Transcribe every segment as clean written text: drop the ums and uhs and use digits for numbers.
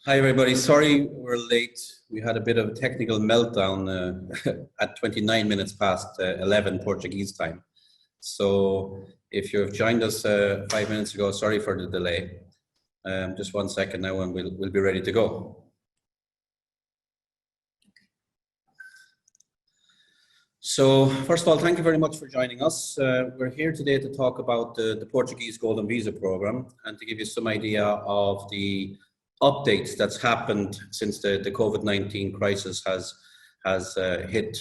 Hi everybody, sorry we're late. We had a bit of a technical meltdown at 29 minutes past 11 Portuguese time. So if you've joined us 5 minutes ago, sorry for the delay. Just 1 second now and we'll be ready to go. So first of all, thank you very much for joining us. We're here today to talk about the Portuguese Golden Visa Program and to give you some idea of the updates that's happened since the COVID-19 crisis has hit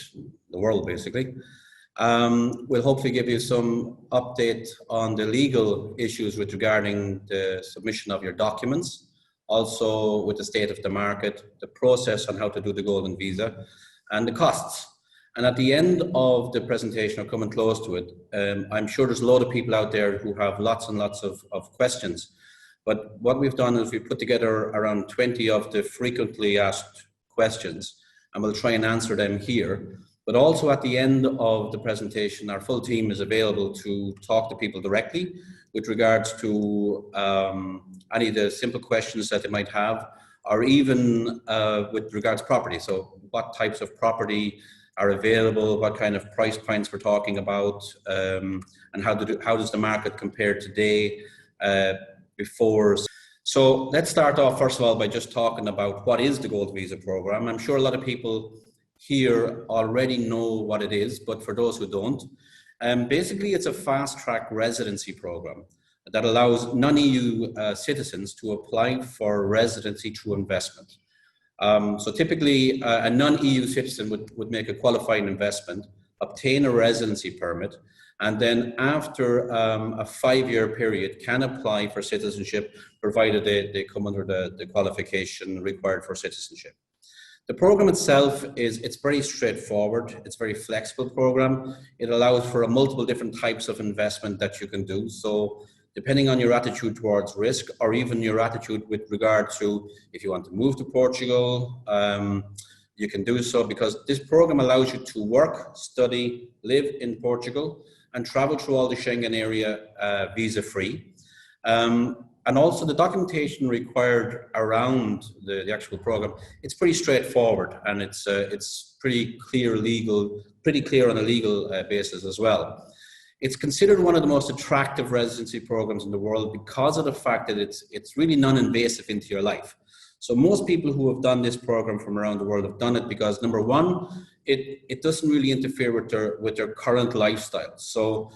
the world, basically. We'll hopefully give you some update on the legal issues with regarding the submission of your documents, also with the state of the market, the process on how to do the Golden Visa, and the costs. And at the end of the presentation, or coming close to it, I'm sure there's a lot of people out there who have lots and lots of questions. But what we've done is we've put together around 20 of the frequently asked questions, and we'll try and answer them here. But also at the end of the presentation, our full team is available to talk to people directly with regards to any of the simple questions that they might have, or even with regards to property. So what types of property are available, what kind of price points we're talking about, and how does the market compare today before. So let's start off first of all by just talking about what is the Gold Visa Program. I'm sure a lot of people here already know what it is, but for those who don't, basically it's a fast-track residency program that allows non-EU citizens to apply for residency through investment. So typically a non-EU citizen would make a qualifying investment, obtain a residency permit, and then after a 5-year period can apply for citizenship, provided they come under the qualification required for citizenship. The program itself it's very straightforward. It's a very flexible program. It allows for multiple different types of investment that you can do. So depending on your attitude towards risk, or even your attitude with regard to if you want to move to Portugal, you can do so, because this program allows you to work, study, live in Portugal, and travel through all the Schengen area visa-free. And also the documentation required around the actual program, it's pretty straightforward, and it's pretty clear on a legal basis as well. It's considered one of the most attractive residency programs in the world because of the fact that it's really non-invasive into your life. So most people who have done this program from around the world have done it because, number one, it doesn't really interfere with their current lifestyle. So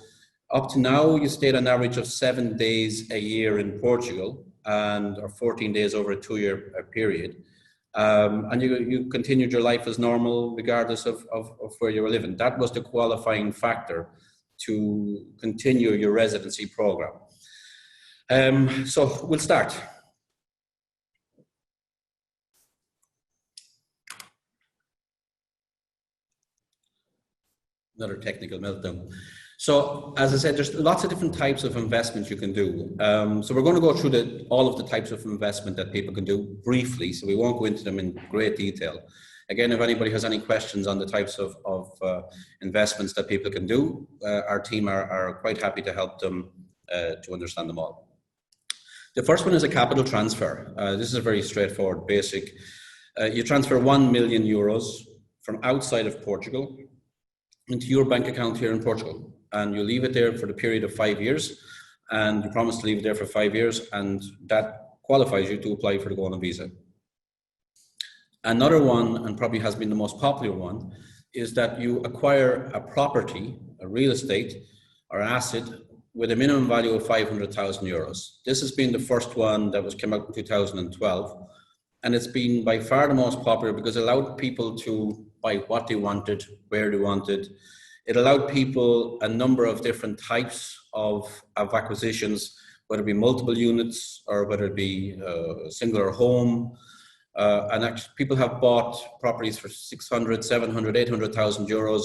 up to now, you stayed on average of 7 days a year in Portugal, or 14 days over a 2-year period. And you continued your life as normal regardless of where you were living. That was the qualifying factor to continue your residency program. So we'll start. Another technical meltdown. So as I said, there's lots of different types of investments you can do. So we're going to go through all of the types of investment that people can do briefly, so we won't go into them in great detail. Again, if anybody has any questions on the types of investments that people can do, our team are quite happy to help them to understand them all. The first one is a capital transfer. This is a very straightforward, basic. You transfer €1 million from outside of Portugal into your bank account here in Portugal, and you leave it there for the period of 5 years, and you promise to leave it there for 5 years, and that qualifies you to apply for the Golden Visa. Another one, and probably has been the most popular one, is that you acquire a property, a real estate or asset with a minimum value of €500,000. This has been the first one that came out in 2012, and it's been by far the most popular because it allowed people to buy what they wanted, where they wanted. It allowed people a number of different types of acquisitions, whether it be multiple units or whether it be a singular home. And actually, people have bought properties for 600, 700, 800,000 euros,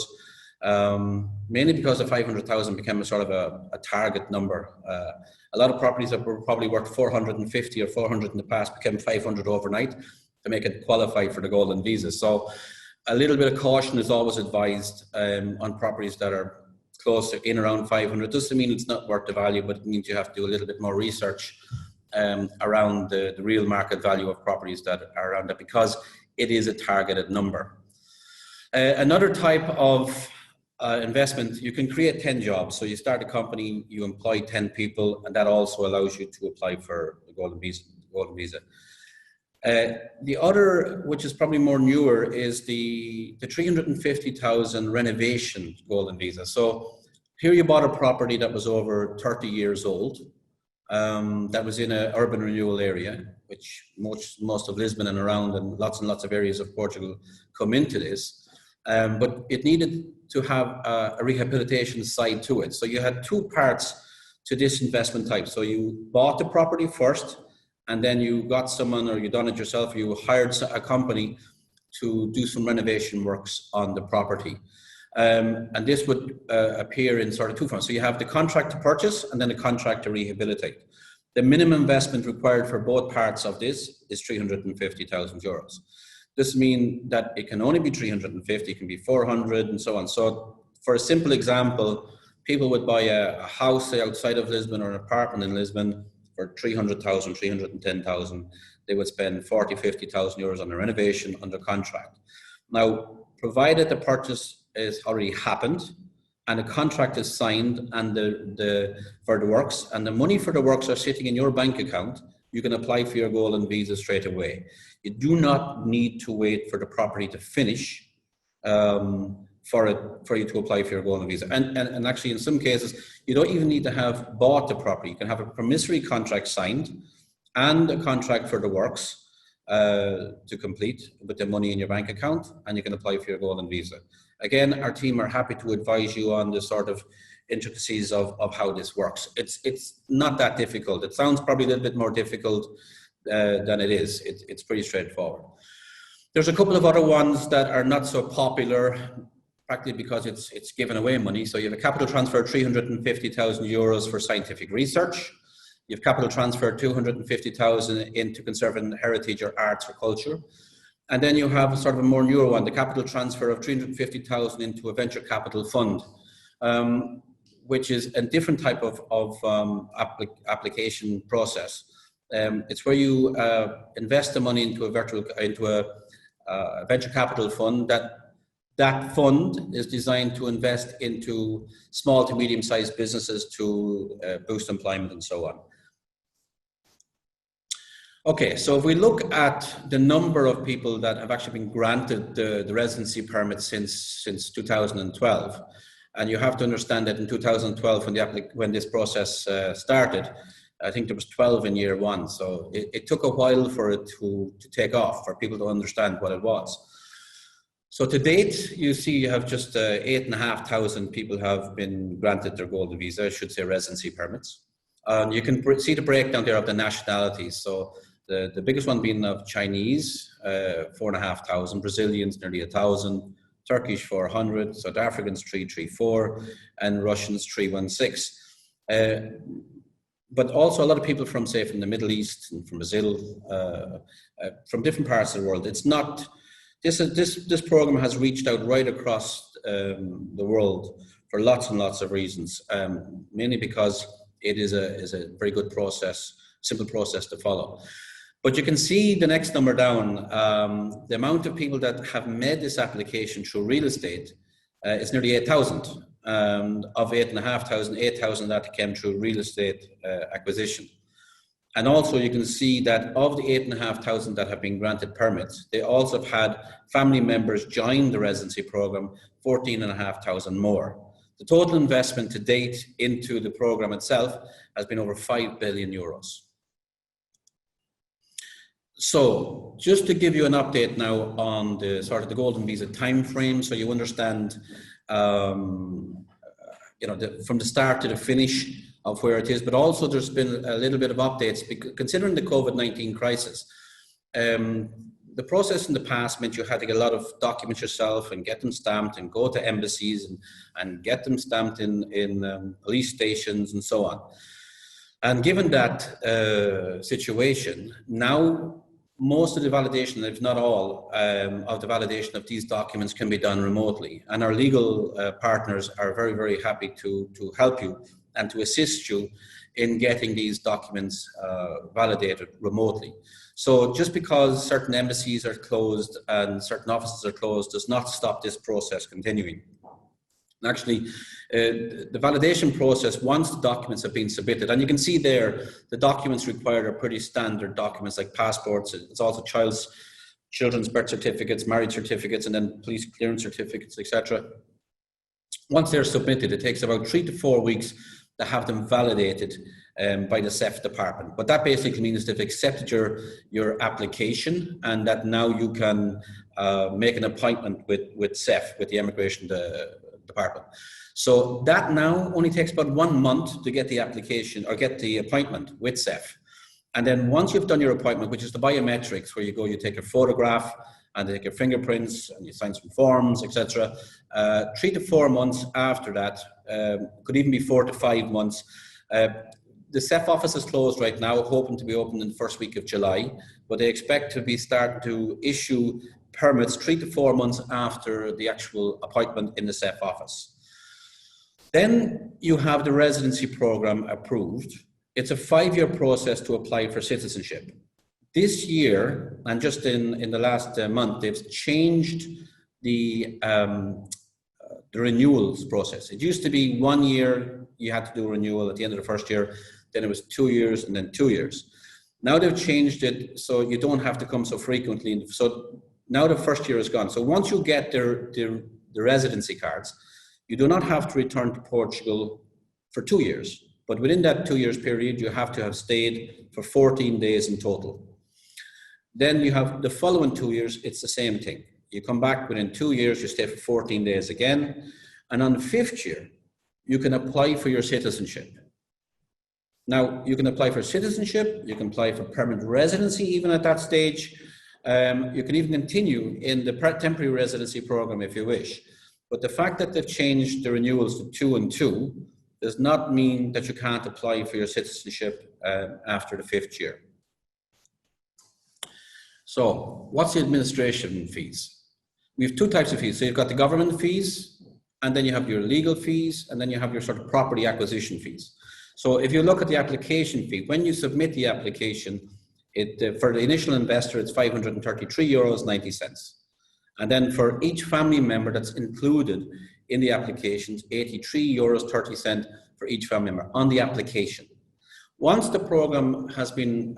mainly because the 500,000 became a sort of a target number. A lot of properties that were probably worth 450 or 400 in the past became 500 overnight to make it qualify for the Golden Visa. So a little bit of caution is always advised on properties that are close to in around 500. Doesn't mean it's not worth the value, but it means you have to do a little bit more research around the real market value of properties that are around that, because it is a targeted number. Another type of investment, you can create 10 jobs. So you start a company, you employ 10 people, and that also allows you to apply for the Golden Visa. The other, which is probably more newer, is the 350,000 renovation Golden Visa. So here you bought a property that was over 30 years old, that was in an urban renewal area, which most of Lisbon and around, and lots of areas of Portugal come into this. But it needed to have a rehabilitation side to it. So you had two parts to this investment type. So you bought the property first, and then you got someone, or you done it yourself, you hired a company to do some renovation works on the property. And this would appear in sort of two forms. So you have the contract to purchase and then a contract to rehabilitate. The minimum investment required for both parts of this is 350,000 euros. This means that it can only be 350, it can be 400 and so on. So for a simple example, people would buy a house outside of Lisbon or an apartment in Lisbon for 300,000, 310,000. They would spend 40, 50,000 euros on a renovation under contract. Now, provided the purchase is already happened and a contract is signed and for the works, and the money for the works are sitting in your bank account, you can apply for your Golden Visa straight away. You do not need to wait for the property to finish for you to apply for your Golden Visa. And actually, in some cases, you don't even need to have bought the property. You can have a promissory contract signed and a contract for the works to complete with the money in your bank account, and you can apply for your Golden Visa. Again, our team are happy to advise you on the sort of intricacies of how this works. It's not that difficult. It sounds probably a little bit more difficult than it is. It's pretty straightforward. There's a couple of other ones that are not so popular, practically because it's giving away money. So you have a capital transfer of 350,000 euros for scientific research. You have capital transfer 250,000 into conserving heritage or arts or culture. And then you have sort of a more newer one, the capital transfer of 350,000 into a venture capital fund, which is a different type of application process. It's where you invest the money into a venture capital fund. That fund is designed to invest into small to medium-sized businesses to boost employment and so on. Okay, so if we look at the number of people that have actually been granted the residency permit since 2012, and you have to understand that in 2012, when this process started, I think there was 12 in year one. So it took a while for it to take off, for people to understand what it was. So to date, you see you have just 8,500 people have been granted their Golden Visa, I should say residency permits. You can see the breakdown there of the nationalities. So the biggest one being of Chinese, 4,500, Brazilians nearly 1,000, Turkish 400, South Africans 334, and Russians 316. But also a lot of people from, say, from the Middle East and from Brazil, from different parts of the world. It's not, this program has reached out right across the world for lots and lots of reasons, mainly because it is a very good process, simple process to follow. But you can see the next number down, the amount of people that have made this application through real estate is nearly 8,000. Of 8,500, 8,000 that came through real estate acquisition. And also you can see that of the 8,500 that have been granted permits, they also have had family members join the residency program, 14,500 more. The total investment to date into the program itself has been over 5 billion euros. So just to give you an update now on the sort of the Golden Visa time frame, so you understand you know, from the start to the finish of where it is, but also there's been a little bit of updates because considering the COVID-19 crisis. The process in the past meant you had to get a lot of documents yourself and get them stamped and go to embassies and get them stamped in police stations and so on. And given that situation, now most of the validation, if not all, of the validation of these documents can be done remotely. And our legal partners are very, very happy to help you and to assist you in getting these documents validated remotely. So just because certain embassies are closed and certain offices are closed does not stop this process continuing. And actually, the validation process, once the documents have been submitted, and you can see there, the documents required are pretty standard documents like passports. It's also children's birth certificates, marriage certificates, and then police clearance certificates, etc. Once they're submitted, it takes about 3 to 4 weeks to have them validated by the SEF department. But that basically means they've accepted your application, and that now you can make an appointment with SEF, with the immigration department. So that now only takes about 1 month to get the application or get the appointment with SEF. And then once you've done your appointment, which is the biometrics, where you go, you take a photograph and they take your fingerprints and you sign some forms, etc. 3 to 4 months after that, could even be 4 to 5 months. The SEF office is closed right now, hoping to be open in the first week of July, but they expect to be starting to issue permits 3 to 4 months after the actual appointment in the SEF office. Then you have the residency program approved. It's a 5-year process to apply for citizenship. This year, and just in the last month, they've changed the renewals process. It used to be 1 year, you had to do a renewal at the end of the first year, then it was 2 years, and then 2 years. Now they've changed it so you don't have to come so frequently. So now the first year is gone. So once you get the residency cards, you do not have to return to Portugal for 2 years. But within that 2 years period, you have to have stayed for 14 days in total. Then you have the following 2 years, it's the same thing. You come back within 2 years, you stay for 14 days again. And on the 5th year, you can apply for your citizenship. Now, you can apply for citizenship, you can apply for permanent residency even at that stage. You can even continue in the temporary residency program if you wish. But the fact that they've changed the renewals to 2 and 2 does not mean that you can't apply for your citizenship after the 5th year. So what's the administration fees? We have 2 types of fees. So you've got the government fees, and then you have your legal fees, and then you have your sort of property acquisition fees. So if you look at the application fee, when you submit the application, for the initial investor, it's €533.90. And then for each family member that's included in the applications, €83.30 for each family member on the application. Once the program has been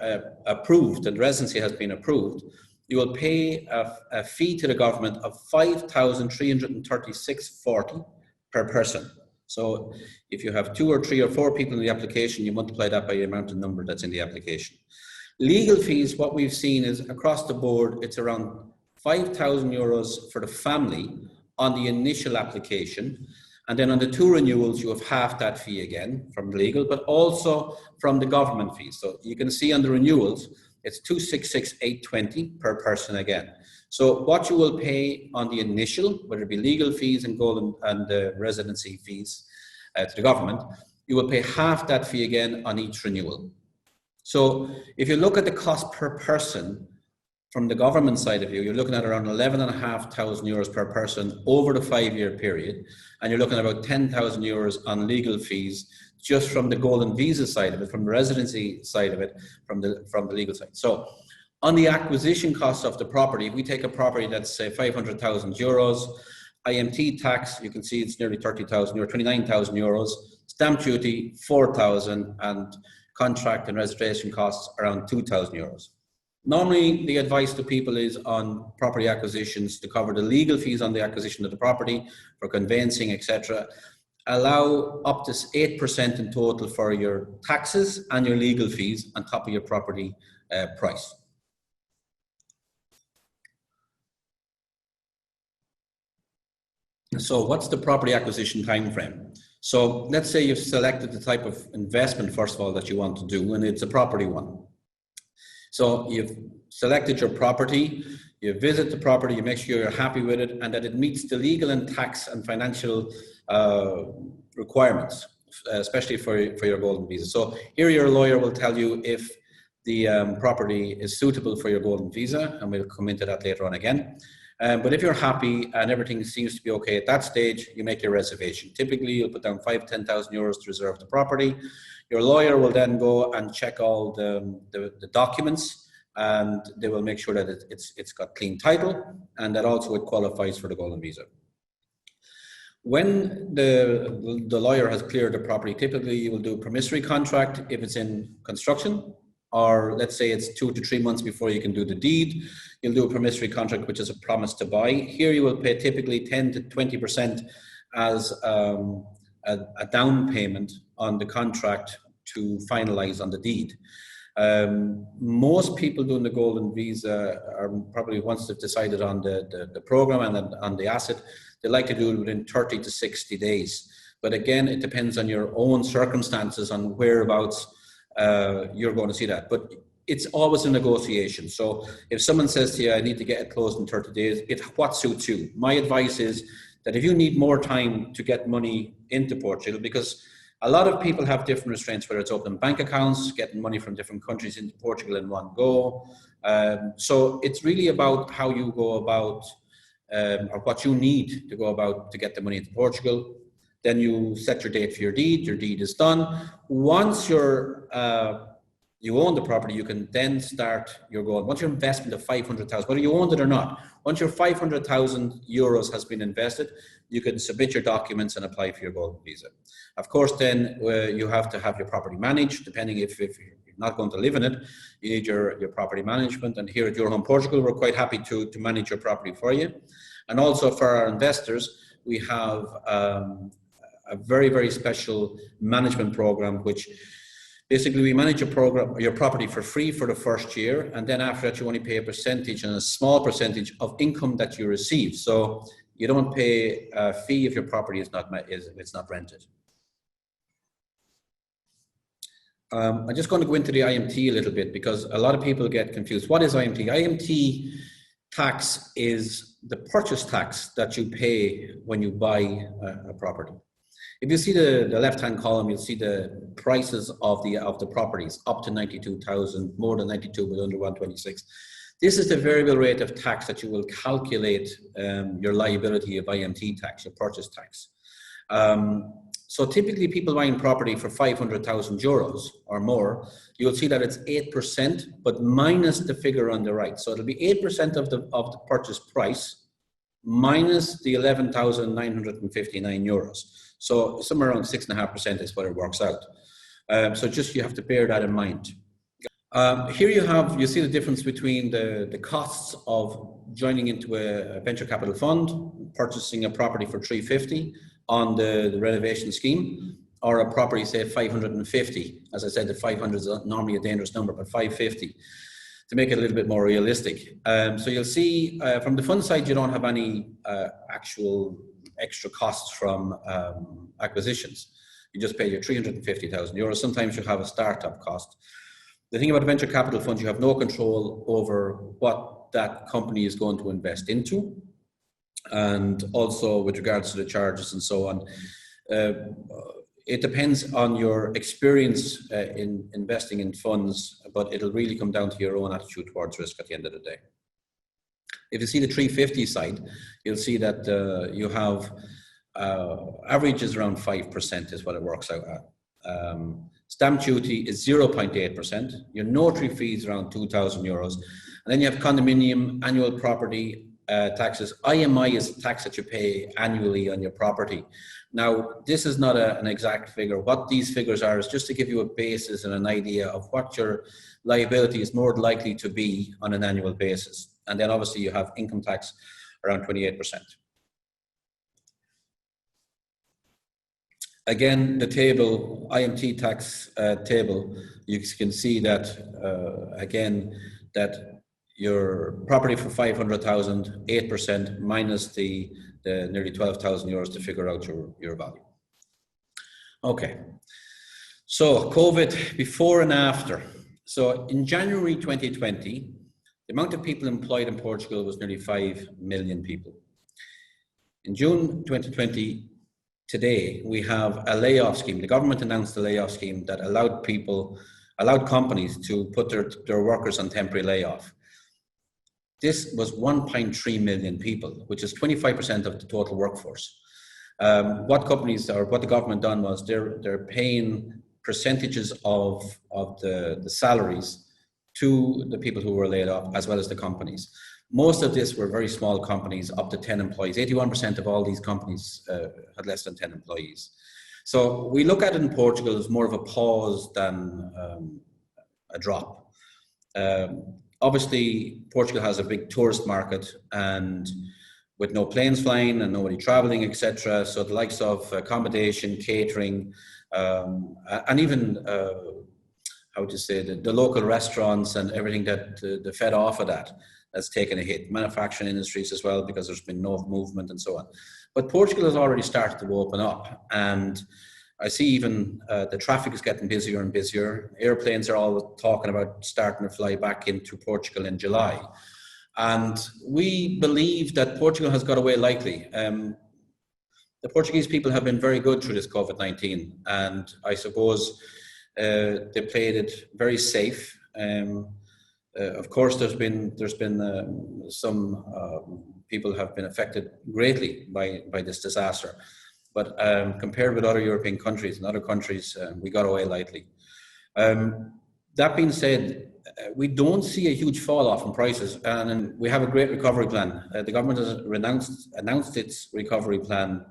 approved and residency has been approved, you will pay a fee to the government of €5,336.40 per person. So if you have 2 or 3 or 4 people in the application, you multiply that by the amount of number that's in the application. Legal fees, what we've seen is across the board, it's around €5,000 for the family on the initial application. And then on the 2 renewals, you have half that fee again from legal, but also from the government fees. So you can see on the renewals, it's €266,820 per person again. So what you will pay on the initial, whether it be legal fees and gold and residency fees to the government, you will pay half that fee again on each renewal. So if you look at the cost per person from the government side of you, you're looking at around €11,500 per person over the 5-year period, and you're looking at about €10,000 on legal fees just from the golden visa side of it, from the residency side of it, from the legal side. So on the acquisition cost of the property, if we take a property that's say €500,000, IMT tax, you can see it's nearly €30,000, €29,000, stamp duty €4,000, and contract and registration costs around €2,000. Normally, the advice to people is on property acquisitions to cover the legal fees on the acquisition of the property, for conveyancing, etc. Allow up to 8% in total for your taxes and your legal fees on top of your property price. So what's the property acquisition time frame? So let's say you've selected the type of investment, first of all, that you want to do, and it's a property one. So you've selected your property, you visit the property, you make sure you're happy with it and that it meets the legal and tax and financial requirements, especially for your golden visa. So here your lawyer will tell you if the property is suitable for your golden visa, and we'll come into that later on again. But if you're happy and everything seems to be okay at that stage, you make your reservation. Typically, you'll put down 10,000 euros to reserve the property. Your lawyer will then go and check all the documents, and they will make sure that it's got clean title and that also it qualifies for the golden visa. When the lawyer has cleared the property, typically you will do a promissory contract if it's in construction, or let's say it's 2 to 3 months before you can do the deed. You'll do a promissory contract, which is a promise to buy. Here you will pay typically 10 to 20% as a down payment on the contract to finalize on the deed. Most people doing the golden visa are probably, once they've decided on the program and on the asset, they like to do it within 30 to 60 days. But again, it depends on your own circumstances, on whereabouts you're going to see that. But it's always a negotiation. So if someone says to you, I need to get it closed in 30 days, what suits you? My advice is that if you need more time to get money into Portugal, because a lot of people have different restraints, whether it's opening bank accounts, getting money from different countries into Portugal in one go. So it's really about how you go about, or what you need to go about to get the money into Portugal. Then you set your date for your deed is done. Once you own the property, you can then start your goal. Once your investment of 500,000, whether you owned it or not, once your 500,000 euros has been invested, you can submit your documents and apply for your golden visa. Of course, then you have to have your property managed, depending if you're not going to live in it, you need your property management. And here at UrHome Portugal, we're quite happy to manage your property for you. And also for our investors, we have a very, very special management program, which basically we manage your property for free for the first year, and then after that you only pay a percentage, and a small percentage of income that you receive. So you don't pay a fee if your property is not rented. I'm just going to go into the IMT a little bit, because a lot of people get confused. What is IMT? IMT tax is the purchase tax that you pay when you buy a property. If you see the left-hand column, you'll see the prices of the properties up to 92,000, more than 92, but under 126. This is the variable rate of tax that you will calculate your liability of IMT tax, your purchase tax. So typically people buying property for 500,000 euros or more, you'll see that it's 8%, but minus the figure on the right. So it'll be 8% of the purchase price minus the 11,959 euros. So somewhere around 6.5% is what it works out. So just you have to bear that in mind. Here you see the difference between the costs of joining into a venture capital fund, purchasing a property for 350 on the renovation scheme, or a property, say 550. As I said, the 500 is normally a dangerous number, but 550 to make it a little bit more realistic. So you'll see from the fund side, you don't have any actual extra costs from acquisitions. You just pay your 350,000 euros. Sometimes you have a startup cost. The thing about a venture capital fund, you have no control over what that company is going to invest into, and also with regards to the charges and so on. It depends on your experience in investing in funds, but it'll really come down to your own attitude towards risk at the end of the day. If you see the 350 side, you'll see that you have average is around 5% is what it works out at. Stamp duty is 0.8%. Your notary fees around 2,000 euros. And then you have condominium, annual property taxes. IMI is a tax that you pay annually on your property. Now, this is not an exact figure. What these figures are is just to give you a basis and an idea of what your liability is more likely to be on an annual basis. And then obviously you have income tax around 28%. Again, the table, IMT tax table, you can see that, again, that your property for 500,000, 8% minus the nearly 12,000 euros to figure out your value. Okay, so COVID before and after. So in January 2020, the amount of people employed in Portugal was nearly 5 million people. In June 2020, today, we have a layoff scheme. The government announced a layoff scheme that allowed people allowed companies to put their workers on temporary layoff. This was 1.3 million people, which is 25% of the total workforce. What companies or what the government done was they're paying percentages of the salaries to the people who were laid off, as well as the companies. Most of this were very small companies, up to 10 employees. 81% of all these companies had less than 10 employees. So we look at it in Portugal as more of a pause than a drop. Obviously, Portugal has a big tourist market, and with no planes flying and nobody traveling, etc. So the likes of accommodation, catering, and even how to say the local restaurants and everything that fed off of that has taken a hit. Manufacturing industries as well, because there's been no movement and so on. But Portugal has already started to open up, and I see even the traffic is getting busier and busier. Airplanes are all talking about starting to fly back into Portugal in July. And we believe that Portugal has got away lightly. The Portuguese people have been very good through this COVID-19, and I suppose they played it very safe. Of course, there's been some people have been affected greatly by this disaster, but compared with other European countries and other countries, we got away lightly. That being said, we don't see a huge fall off in prices, and we have a great recovery plan. The government has announced its recovery plan,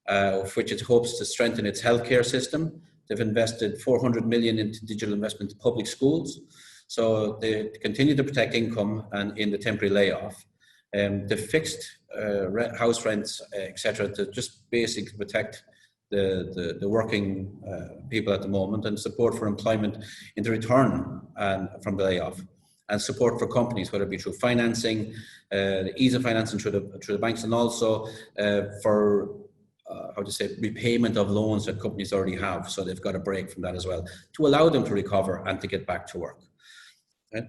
of which it hopes to strengthen its healthcare system. They've invested 400 million into digital investment to public schools. So they continue to protect income and in the temporary layoff. The fixed house rents, etc., to just basically protect the working people at the moment, and support for employment in the return from the layoff, and support for companies, whether it be through financing, the ease of financing through the banks, and also for repayment of loans that companies already have. So they've got a break from that as well, to allow them to recover and to get back to work. Okay.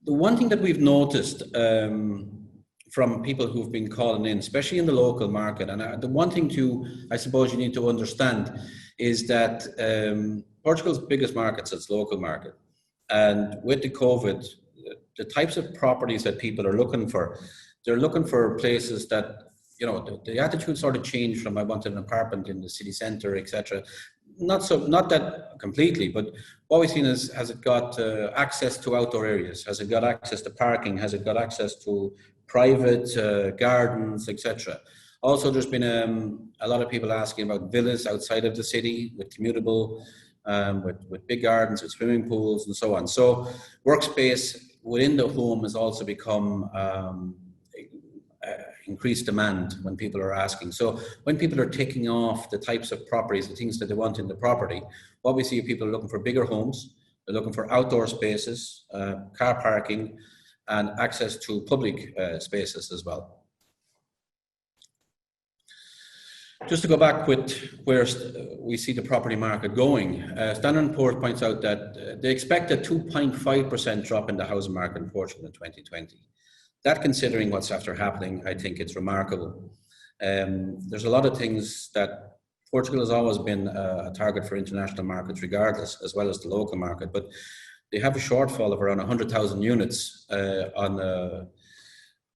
The one thing that we've noticed from people who've been calling in, especially in the local market, and the one thing I suppose you need to understand is that Portugal's biggest market is its local market. And with the COVID, the types of properties that people are looking for, they're looking for places that, you know, the attitude sort of changed from I wanted an apartment in the city centre, etc. Not that completely, but what we've seen is, has it got access to outdoor areas? Has it got access to parking? Has it got access to private gardens, etc.? Also, there's been a lot of people asking about villas outside of the city with commutable, with big gardens, with swimming pools, and so on. So workspace within the home has also become increased demand when people are asking. So when people are taking off the types of properties, the things that they want in the property, what we see, people are looking for bigger homes, they're looking for outdoor spaces, car parking, and access to public spaces as well. Just to go back with where we see the property market going, Standard & Poor's points out that they expect a 2.5% drop in the housing market in Portugal in 2020. That, considering what's after happening, I think it's remarkable. There's a lot of things that Portugal has always been a target for international markets regardless, as well as the local market, but they have a shortfall of around 100,000 units on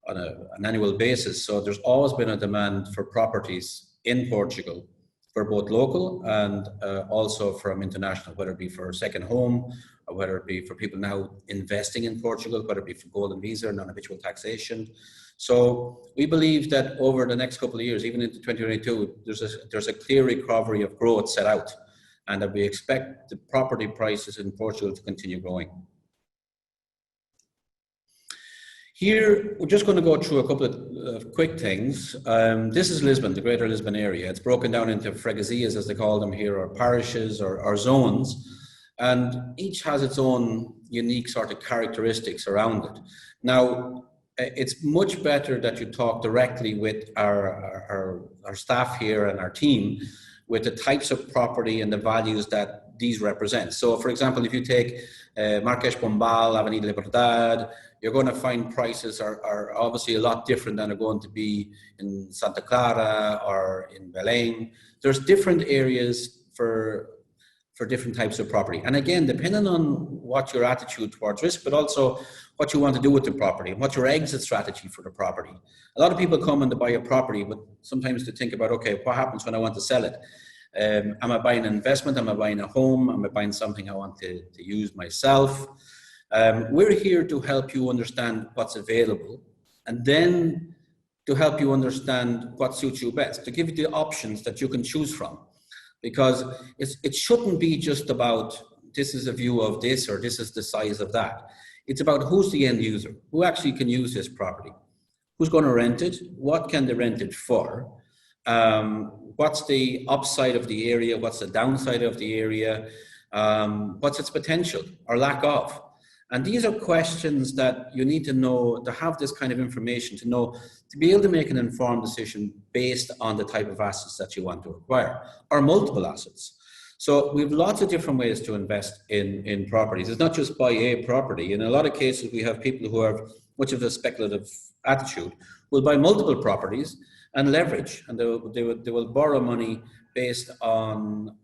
an annual basis. So there's always been a demand for properties in Portugal for both local and also from international, whether it be for a second home, or whether it be for people now investing in Portugal, whether it be for golden visa or non-habitual taxation. So we believe that over the next couple of years, even into 2022, there's a clear recovery of growth set out, and that we expect the property prices in Portugal to continue growing. Here, we're just going to go through a couple of quick things. This is Lisbon, the greater Lisbon area. It's broken down into freguesias, as they call them here, or parishes or zones. And each has its own unique sort of characteristics around it. Now, it's much better that you talk directly with our staff here and our team with the types of property and the values that these represent. So, for example, if you take Marques Pombal, Avenida Liberdade, you're going to find prices are obviously a lot different than are going to be in Santa Clara or in Belém. There's different areas for for different types of property. And again, depending on what your attitude towards risk, but also what you want to do with the property and what your exit strategy for the property. A lot of people come in to buy a property, but sometimes they think about, okay, what happens when I want to sell it? Am I buying an investment? Am I buying a home? Am I buying something I want to use myself? We're here to help you understand what's available, and then to help you understand what suits you best, to give you the options that you can choose from. Because it shouldn't be just about this is a view of this or this is the size of that. It's about who's the end user, who actually can use this property, who's going to rent it, what can they rent it for, what's the upside of the area, what's the downside of the area, what's its potential or lack of. And these are questions that you need to know, to have this kind of information, to know, to be able to make an informed decision based on the type of assets that you want to acquire, or multiple assets. So we have lots of different ways to invest in properties. It's not just buy a property. In a lot of cases, we have people who have much of a speculative attitude, will buy multiple properties and leverage, and they will borrow money based on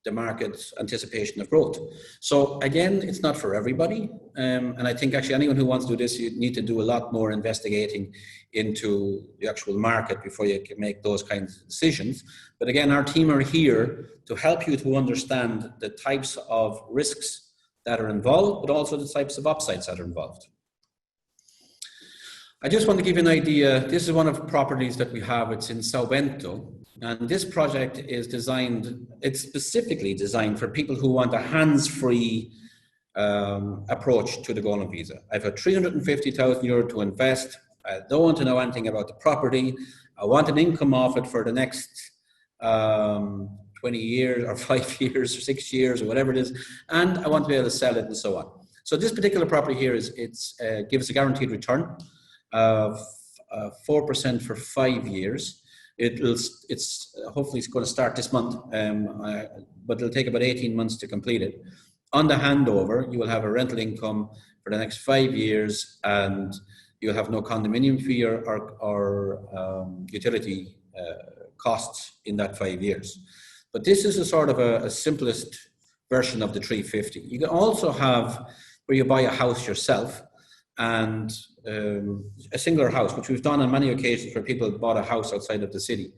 the market's anticipation of growth. So again, it's not for everybody. And I think actually anyone who wants to do this, you need to do a lot more investigating into the actual market before you can make those kinds of decisions. But again, our team are here to help you to understand the types of risks that are involved, but also the types of upsides that are involved. I just want to give you an idea. This is one of the properties that we have. It's in SAO Bento. And this project is designed, it's specifically designed for people who want a hands-free approach to the Golden Visa. I've got €350,000 to invest. I don't want to know anything about the property. I want an income off it for the next 20 years or 5 years or 6 years or whatever it is. And I want to be able to sell it and so on. So this particular property here gives a guaranteed return of 4% for 5 years. It's hopefully it's going to start this month, but it'll take about 18 months to complete it. On the handover, you will have a rental income for the next 5 years, and you'll have no condominium fee or utility costs in that 5 years. But this is a sort of a simplest version of the 350. You can also have where you buy a house yourself, and a singular house, which we've done on many occasions where people bought a house outside of the city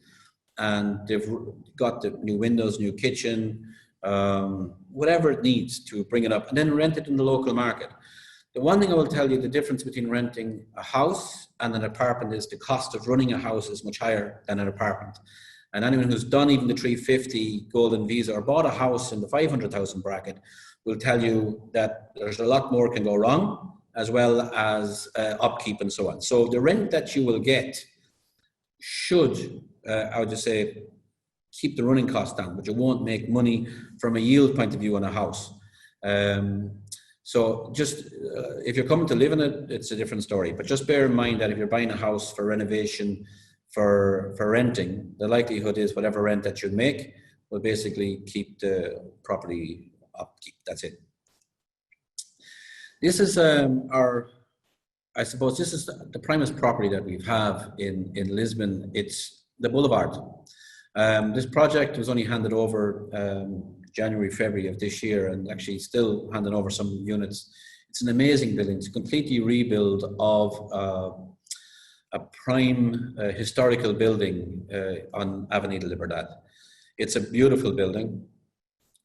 and they've got the new windows, new kitchen, whatever it needs to bring it up, and then rent it in the local market. The one thing I will tell you, the difference between renting a house and an apartment is the cost of running a house is much higher than an apartment. And anyone who's done even the 350 Golden Visa or bought a house in the 500,000 bracket will tell you that there's a lot more can go wrong, as well as upkeep and so on. So the rent that you will get should, I would just say, keep the running costs down, but you won't make money from a yield point of view on a house. So just, if you're coming to live in it, it's a different story. But just bear in mind that if you're buying a house for renovation, for renting, the likelihood is whatever rent that you make will basically keep the property upkeep. That's it. This is I suppose this is the primest property that we have in Lisbon. It's the Boulevard. This project was only handed over January, February of this year, and actually still handing over some units. It's an amazing building. It's a completely rebuild of a prime historical building on Avenida Liberdade. It's a beautiful building.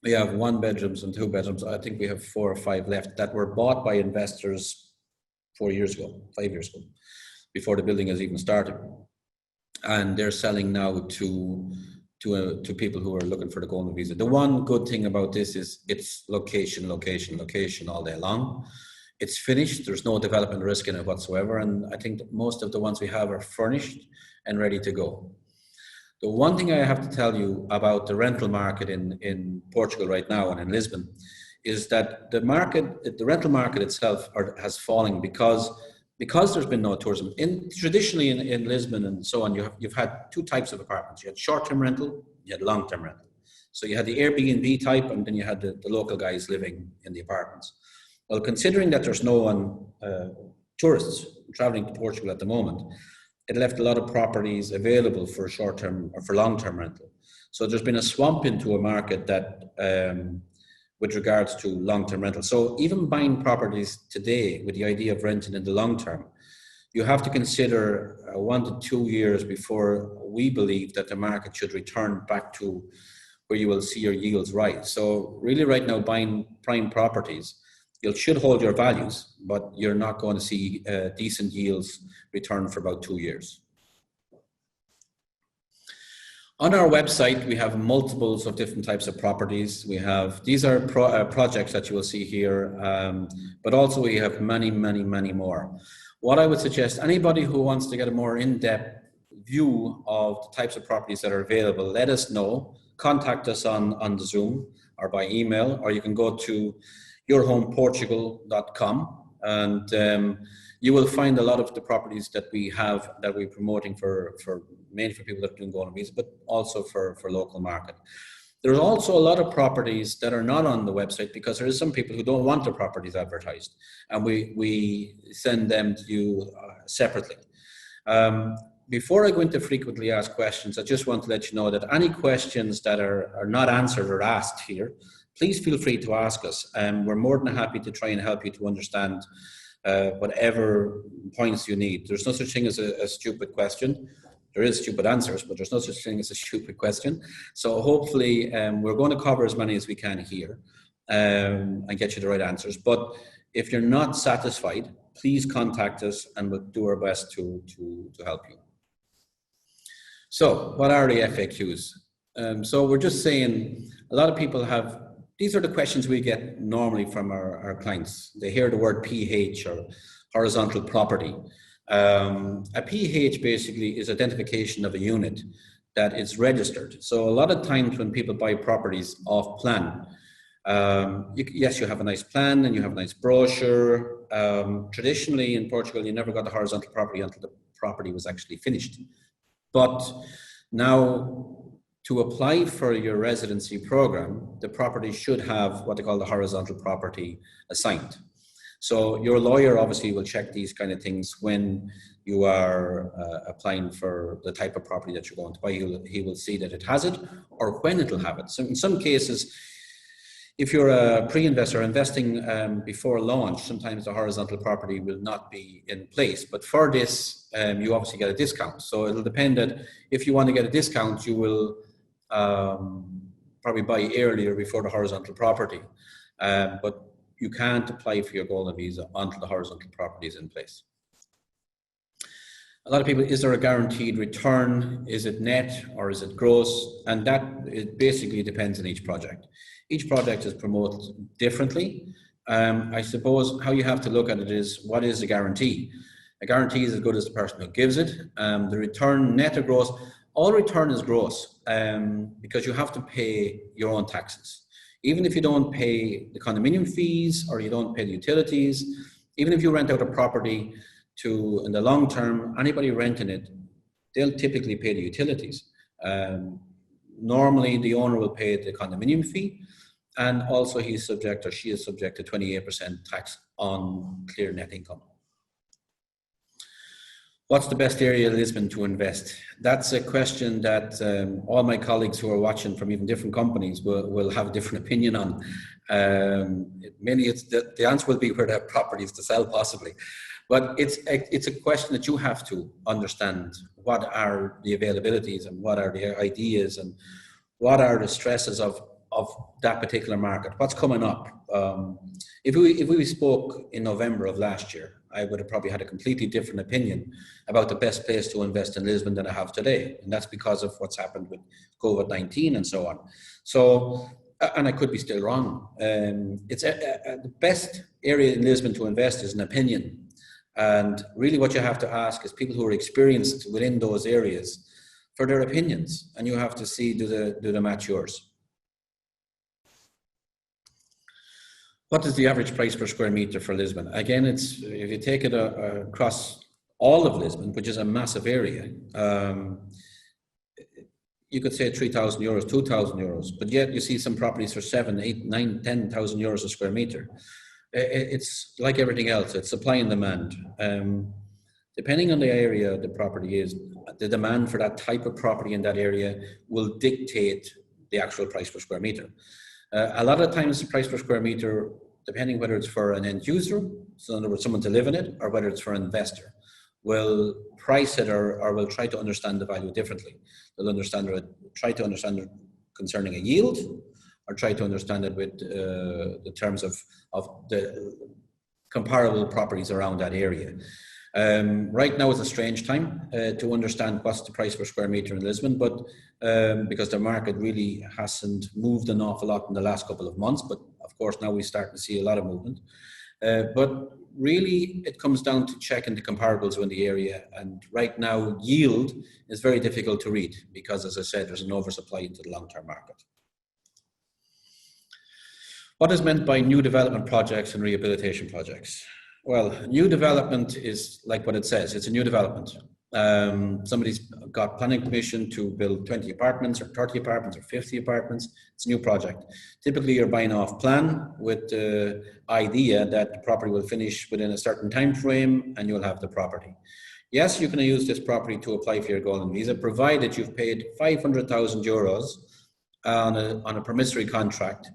We have 1 bedrooms and 2 bedrooms. I think we have 4 or 5 left that were bought by investors 5 years ago, before the building has even started. And they're selling now to people who are looking for the Golden Visa. The one good thing about this is it's location all day long. It's finished. There's no development risk in it whatsoever. And I think that most of the ones we have are furnished and ready to go. The one thing I have to tell you about the rental market in Portugal right now and in Lisbon is that the rental market itself has fallen because there's been no tourism. Traditionally in Lisbon and so on, you've had 2 types of apartments. You had short-term rental, you had long-term rental. So you had the Airbnb type, and then you had the local guys living in the apartments. Well, considering that there's no tourists traveling to Portugal at the moment, it left a lot of properties available for short-term or for long-term rental. So there's been a swamp into a market that with regards to long-term rental. So even buying properties today with the idea of renting in the long term, you have to consider 1 to 2 years before we believe that the market should return back to where you will see your yields rise. So really right now, buying prime properties, you should hold your values, but you're not going to see decent yields return for about 2 years. On our website, we have multiples of different types of properties. We have, these are projects that you will see here, but also we have many, many, many more. What I would suggest, anybody who wants to get a more in-depth view of the types of properties that are available, let us know. Contact us on the Zoom or by email, or you can go to UrHomePortugal.com, and you will find a lot of the properties that we have that we're promoting for mainly for people that are doing golden visa, but also for local market. There's also a lot of properties that are not on the website because there is some people who don't want their properties advertised, and we send them to you separately. Before I go into frequently asked questions, I just want to let you know that any questions that are not answered or asked here, please feel free to ask us. We're more than happy to try and help you to understand whatever points you need. There's no such thing as a stupid question. There is stupid answers, but there's no such thing as a stupid question. So hopefully we're going to cover as many as we can here and get you the right answers. But if you're not satisfied, please contact us and we'll do our best to help you. So what are the FAQs? So we're just saying a lot of people have, these are the questions we get normally from our clients. They hear the word PH or horizontal property. A PH basically is identification of a unit that is registered. So a lot of times when people buy properties off plan, yes, you have a nice plan and you have a nice brochure. Traditionally in Portugal, you never got a horizontal property until the property was actually finished. But now, to apply for your residency program, the property should have what they call the horizontal property assigned. So your lawyer obviously will check these kind of things when you are applying for the type of property that you're going to buy. He will see that it has it or when it will have it. So in some cases, if you're a pre-investor investing before launch, sometimes the horizontal property will not be in place. But for this, you obviously get a discount. So it'll depend that if you want to get a discount, you will probably buy earlier before the horizontal property. But you can't apply for your golden visa until the horizontal property is in place. A lot of people, is there a guaranteed return? Is it net or is it gross? And that it basically depends on each project. Each project is promoted differently. I suppose how you have to look at it is, what is a guarantee? A guarantee is as good as the person who gives it. The return, net or gross, all return is gross because you have to pay your own taxes. Even if you don't pay the condominium fees or you don't pay the utilities, even if you rent out a property to, in the long term, anybody renting it, they'll typically pay the utilities. Normally the owner will pay the condominium fee, and also he's subject or she is subject to 28% tax on clear net income. What's the best area in Lisbon to invest? That's a question that all my colleagues who are watching from even different companies will have a different opinion on. Mainly it's the answer will be where they have properties to sell possibly. But it's a question that you have to understand. What are the availabilities and what are the ideas and what are the stresses of that particular market? What's coming up? If we spoke in November of last year, I would have probably had a completely different opinion about the best place to invest in Lisbon than I have today. And that's because of what's happened with COVID-19 and so on. So, and I could be still wrong. It's the best area in Lisbon to invest is an opinion. And really what you have to ask is people who are experienced within those areas for their opinions. And you have to see, do they match yours? What is the average price per square meter for Lisbon? Again, it's, if you take it across all of Lisbon, which is a massive area, you could say 3,000 euros, 2,000 euros, but yet you see some properties for 7, 8, 9, 10,000 euros a square meter. It's like everything else, it's supply and demand. Depending on the area the property is, the demand for that type of property in that area will dictate the actual price per square meter. A lot of times the price per square meter, depending whether it's for an end user, so in other words, someone to live in it, or whether it's for an investor, will price it or will try to understand the value differently. They'll try to understand it concerning a yield, or try to understand it with the terms of the comparable properties around that area. Right now is a strange time to understand what's the price per square meter in Lisbon, but because the market really hasn't moved an awful lot in the last couple of months, but of course now we start to see a lot of movement. But really it comes down to checking the comparables in the area, and right now yield is very difficult to read because, as I said, there's an oversupply into the long-term market. What is meant by new development projects and rehabilitation projects? Well, new development is like what it says, it's a new development. Somebody's got planning permission to build 20 apartments or 30 apartments or 50 apartments. It's a new project. Typically you're buying off plan with the idea that the property will finish within a certain time frame and you'll have the property. Yes, you can use this property to apply for your golden visa, provided you've paid 500,000 euros on a promissory contract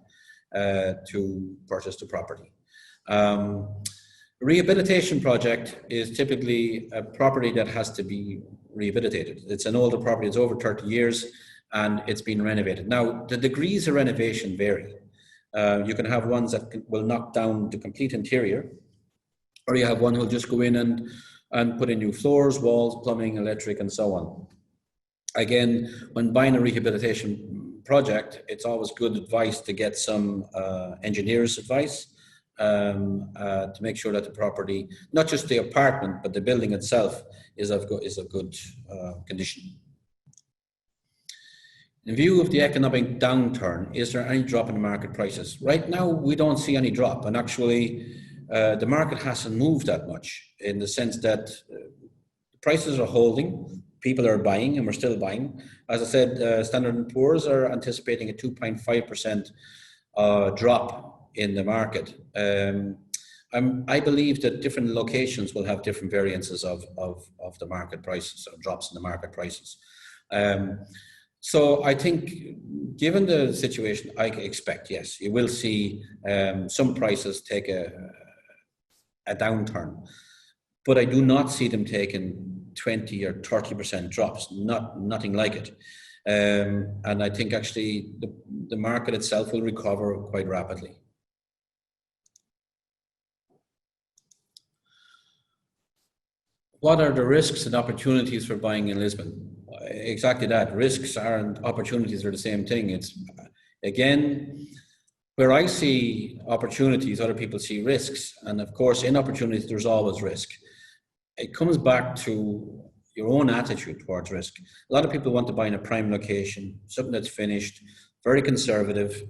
to purchase the property. Rehabilitation project is typically a property that has to be rehabilitated. It's an older property, it's over 30 years and it's been renovated. Now, the degrees of renovation vary. You can have ones that will knock down the complete interior, or you have one who'll just go in and put in new floors, walls, plumbing, electric, and so on. Again, when buying a rehabilitation project, it's always good advice to get some engineer's advice to make sure that the property, not just the apartment, but the building itself is of good condition. In view of the economic downturn, is there any drop in the market prices? Right now, we don't see any drop, and actually the market hasn't moved that much, in the sense that prices are holding, people are buying, and we're still buying. As I said, Standard & Poor's are anticipating a 2.5% drop in the market. I believe that different locations will have different variances of the market prices, or drops in the market prices. So I think, given the situation, I expect, yes, you will see some prices take a downturn, but I do not see them taking 20 or 30% drops, nothing like it. And I think actually the market itself will recover quite rapidly. What are the risks and opportunities for buying in Lisbon? Exactly that. Risks and opportunities are the same thing. It's, again, where I see opportunities, other people see risks. And of course, in opportunities, there's always risk. It comes back to your own attitude towards risk. A lot of people want to buy in a prime location, something that's finished, very conservative.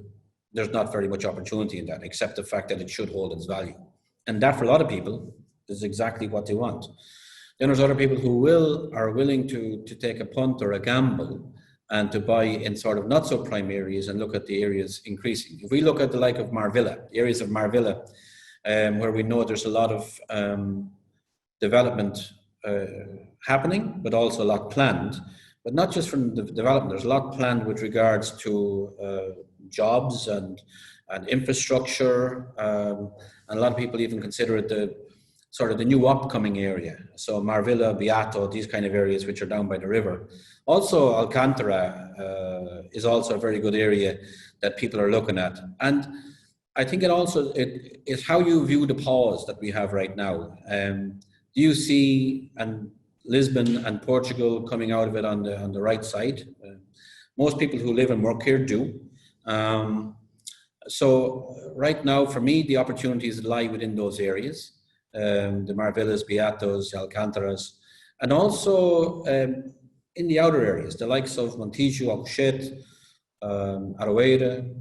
There's not very much opportunity in that, except the fact that it should hold its value. And that, for a lot of people, is exactly what they want. Then there's other people who are willing to take a punt or a gamble and to buy in sort of not so prime areas and look at the areas increasing. If we look at the like of Marvilla, the areas of Marvilla, where we know there's a lot of development happening, but also a lot planned, but not just from the development, there's a lot planned with regards to jobs and infrastructure, and a lot of people even consider it the sort of the new upcoming area. So Marvilla, Beato, these kind of areas which are down by the river. Also Alcantara is also a very good area that people are looking at. And I think it is how you view the pause that we have right now. Do you see Lisbon and Portugal coming out of it on the right side? Most people who live and work here do. So right now, for me, the opportunities lie within those areas. The Marvillas, Beatos, Alcantaras, and also in the outer areas, the likes of Montijo, Alcochete, Aroeira,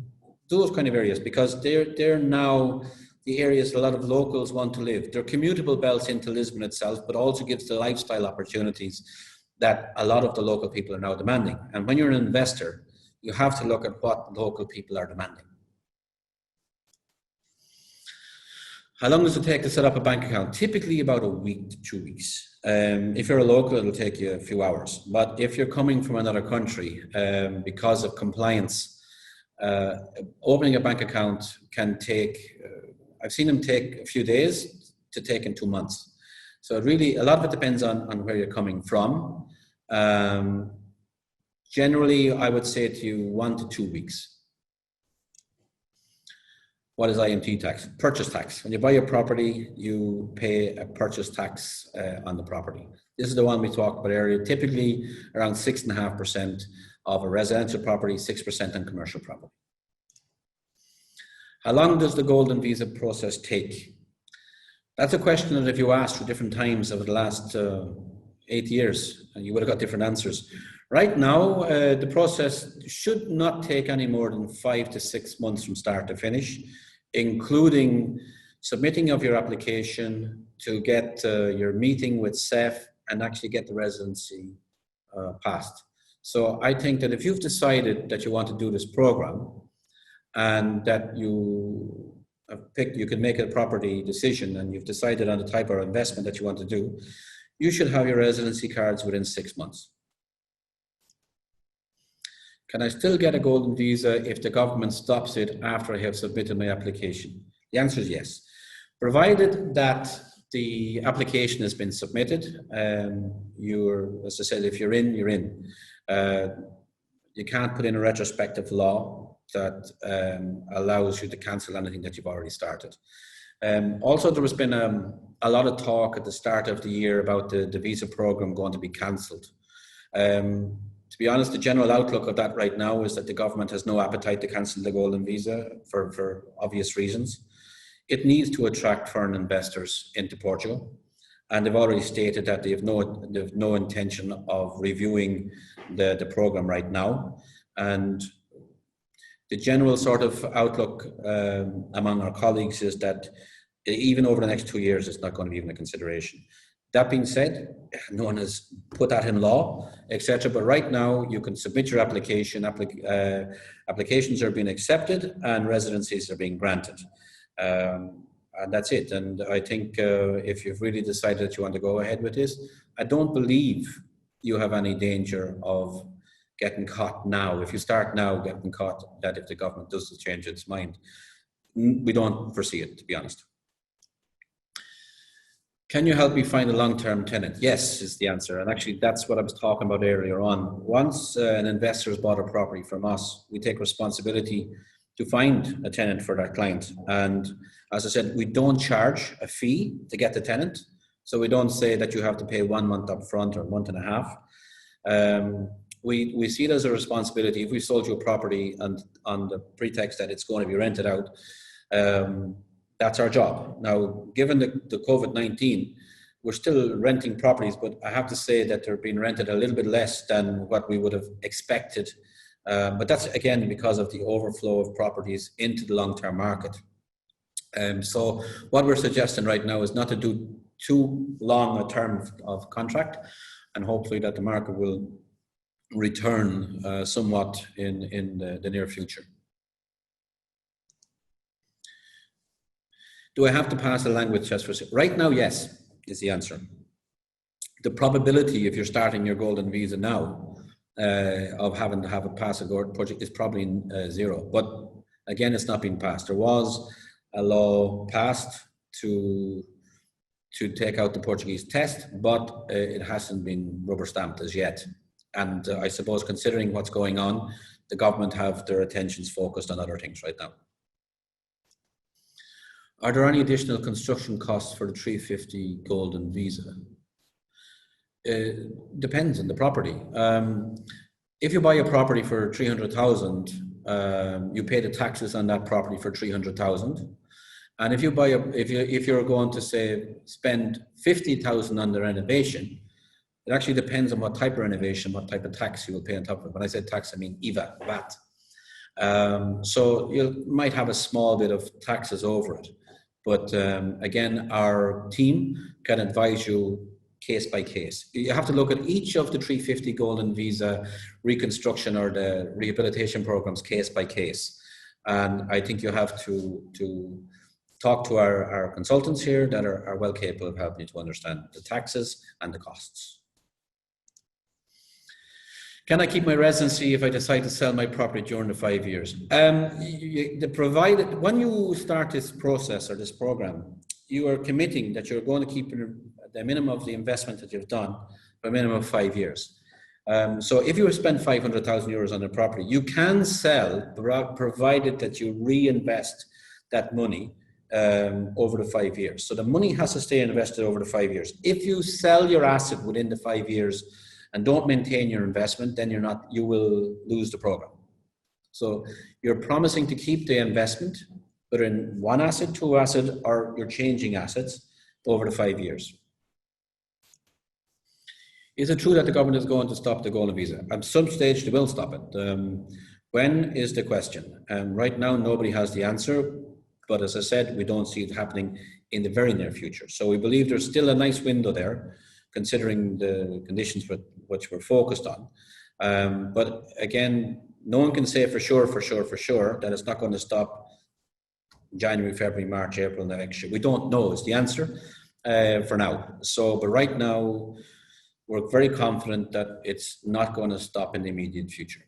those kind of areas, because they're now the areas a lot of locals want to live. They're commutable belts into Lisbon itself, but also gives the lifestyle opportunities that a lot of the local people are now demanding. And when you're an investor, you have to look at what local people are demanding. How long does it take to set up a bank account? Typically about a week to 2 weeks. If you're a local, it'll take you a few hours. But if you're coming from another country, because of compliance, opening a bank account can take, I've seen them take a few days to take in 2 months. So really, a lot of it depends on where you're coming from. Generally, I would say to you 1 to 2 weeks. What is IMT tax? Purchase tax. When you buy your property, you pay a purchase tax on the property. This is the one we talked about earlier, typically around 6.5% of a residential property, 6% on commercial property. How long does the golden visa process take? That's a question that if you asked for different times over the last 8 years, you would have got different answers. Right now, the process should not take any more than 5 to 6 months from start to finish, including submitting of your application to get your meeting with SEF and actually get the residency passed. So I think that if you've decided that you want to do this program and that you have picked, you can make a property decision and you've decided on the type of investment that you want to do, you should have your residency cards within 6 months. Can I still get a golden visa if the government stops it after I have submitted my application? The answer is yes. Provided that the application has been submitted, as I said, if you're in, you're in. You can't put in a retrospective law that allows you to cancel anything that you've already started. Also, there has been a lot of talk at the start of the year about the visa program going to be cancelled. To be honest, the general outlook of that right now is that the government has no appetite to cancel the golden visa for obvious reasons. It needs to attract foreign investors into Portugal, and they've already stated that they have no intention of reviewing the program right now. And the general sort of outlook among our colleagues is that even over the next 2 years, it's not going to be even a consideration. That being said, no one has put that in law, etc. But right now, you can submit your application. Applications are being accepted, and residencies are being granted, and that's it. And I think if you've really decided that you want to go ahead with this, I don't believe you have any danger of getting caught now. If you start now, getting caught, that if the government does change its mind, we don't foresee it, to be honest. Can you help me find a long-term tenant? Yes, is the answer. And actually, that's what I was talking about earlier on. Once an investor has bought a property from us, we take responsibility to find a tenant for that client. And as I said, we don't charge a fee to get the tenant. So we don't say that you have to pay 1 month up front or a month and a half. We see it as a responsibility. If we sold you a property and on the pretext that it's going to be rented out, that's our job. Now, given the COVID-19, we're still renting properties, but I have to say that they're being rented a little bit less than what we would have expected. But that's, again, because of the overflow of properties into the long-term market. So what we're suggesting right now is not to do too long a term of contract, and hopefully that the market will return somewhat in the near future. Do I have to pass a language test for right now? Yes, is the answer. The probability, if you're starting your golden visa now, of having to have a pass a project is probably 0. But again, it's not been passed. There was a law passed to take out the Portuguese test, but it hasn't been rubber stamped as yet. And I suppose considering what's going on, the government have their attentions focused on other things right now. Are there any additional construction costs for the 350 golden visa? Depends on the property. If you buy a property for 300,000, you pay the taxes on that property for 300,000. And if you buy if you're going to say spend 50,000 on the renovation, it actually depends on what type of renovation, what type of tax you will pay on top of it. When I say tax, I mean IVA, VAT. So you might have a small bit of taxes over it. But again, our team can advise you case by case. You have to look at each of the 350 golden visa reconstruction or the rehabilitation programs case by case. And I think you have to talk to our consultants here that are well capable of helping you to understand the taxes and the costs. Can I keep my residency if I decide to sell my property during the 5 years? Provided when you start this process or this program, you are committing that you're going to keep the minimum of the investment that you've done for a minimum of 5 years. So if you spend 500,000 euros on a property, you can sell provided that you reinvest that money over the 5 years. So the money has to stay invested over the 5 years. If you sell your asset within the 5 years and don't maintain your investment, then you will lose the program. So you're promising to keep the investment, whether in one asset, two assets, or you're changing assets over the 5 years. Is it true that the government is going to stop the golden visa? At some stage, they will stop it. When is the question? Right now, nobody has the answer, but as I said, we don't see it happening in the very near future. So we believe there's still a nice window there, considering the conditions which we're focused on. But again, no one can say for sure that it's not going to stop January, February, March, April next year. We don't know is the answer for now. So, but right now, we're very confident that it's not going to stop in the immediate future.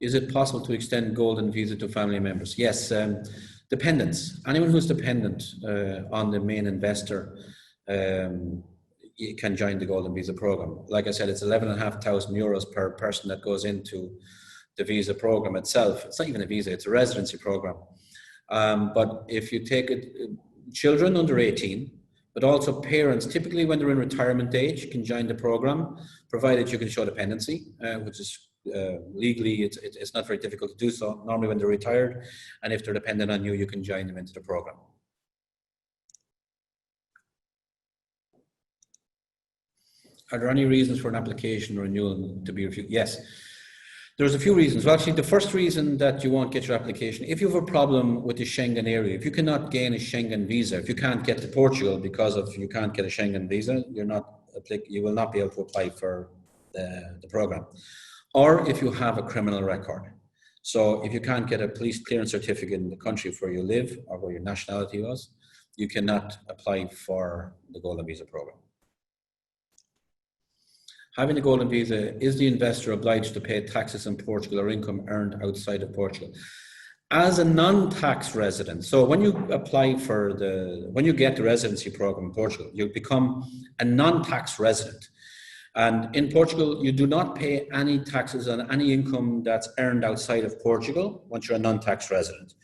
Is it possible to extend golden visa to family members? Yes, dependents. Anyone who's dependent on the main investor can join the golden visa program. Like I said, it's 11,500 euros per person that goes into the visa program itself. It's not even a visa, it's a residency program. But if you take it, children under 18, but also parents, typically when they're in retirement age, can join the program, provided you can show dependency, which is legally, it's not very difficult to do so, normally when they're retired. And if they're dependent on you, you can join them into the program. Are there any reasons for an application renewal to be refused? Yes, there's a few reasons. Well, actually, the first reason that you won't get your application, if you have a problem with the Schengen area, if you cannot gain a Schengen visa, if you can't get to Portugal because of you can't get a Schengen visa, you will not be able to apply for the program. Or if you have a criminal record. So if you can't get a police clearance certificate in the country where you live or where your nationality was, you cannot apply for the golden visa program. Having a golden visa, is the investor obliged to pay taxes in Portugal or income earned outside of Portugal? As a non-tax resident, so when you apply for when you get the residency program in Portugal, you become a non-tax resident. And in Portugal, you do not pay any taxes on any income that's earned outside of Portugal once you're a non-tax resident.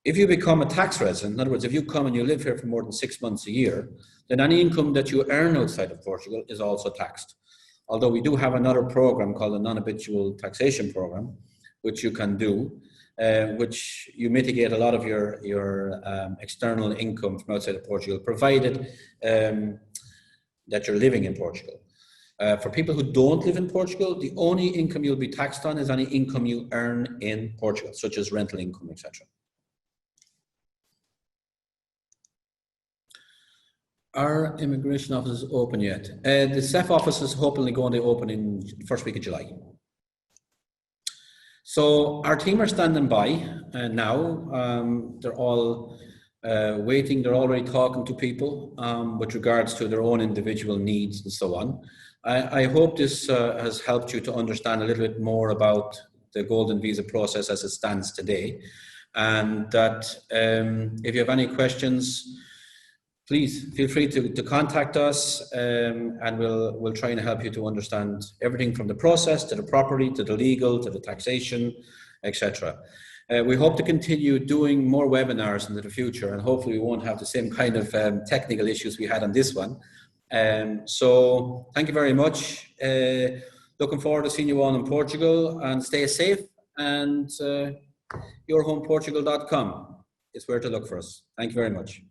If you become a tax resident, in other words, if you come and you live here for more than 6 months a year, then any income that you earn outside of Portugal is also taxed. Although we do have another program called the non-habitual taxation program, which you can do, which you mitigate a lot of your external income from outside of Portugal, provided that you're living in Portugal. For people who don't live in Portugal, the only income you'll be taxed on is any income you earn in Portugal, such as rental income, etc. Are immigration offices open yet? The SEF office is hopefully going to open in the first week of July. So our team are standing by now. They're all waiting. They're already talking to people with regards to their own individual needs and so on. I hope this has helped you to understand a little bit more about the golden visa process as it stands today. And that if you have any questions, please feel free to contact us and we'll try and help you to understand everything from the process to the property, to the legal, to the taxation, etc. We hope to continue doing more webinars into the future, and hopefully we won't have the same kind of technical issues we had on this one. So thank you very much. Looking forward to seeing you all in Portugal, and stay safe, and urhomeportugal.com is where to look for us. Thank you very much.